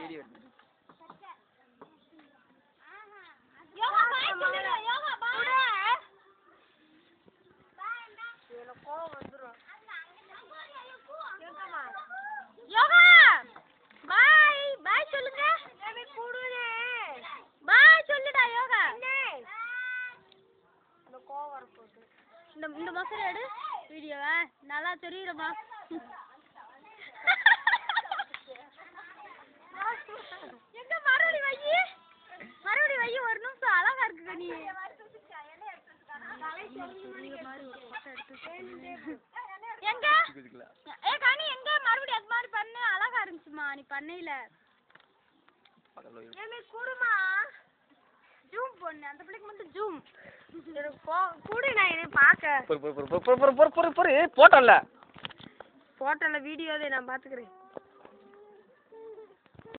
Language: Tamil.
வீடியோ யோகா பாய் சொல்லுடா யோகா பாய் எனக்கு கோவம் வந்துரும் கேக்குமா யோகா பாய் பாய் சொல்லுங்க ஏமே கூடுனே பாய் சொல்லுடா யோகா இந்த கோவம் வர போகுது இந்த மசரை எடு வீடியோவை நல்லா தெரியுறமா எங்க மறுபடி வை ஒரு நிமிஷம் அழகா இருக்கு நீ எங்க ஏ கனி எங்க மறுபடியும் அது மாதிரி பண்ணு அழகா இருந்துச்சுமா நீ பண்ணையில ஏமே கூடுமா ஜூம் பண்ணு அந்த பிள்ளைக்கு மட்டும் ஜூம் கூடு நான் இதை பார்க்க போட்டோல போட்டோல வீடியோவே நான் பாத்துக்கிறேன்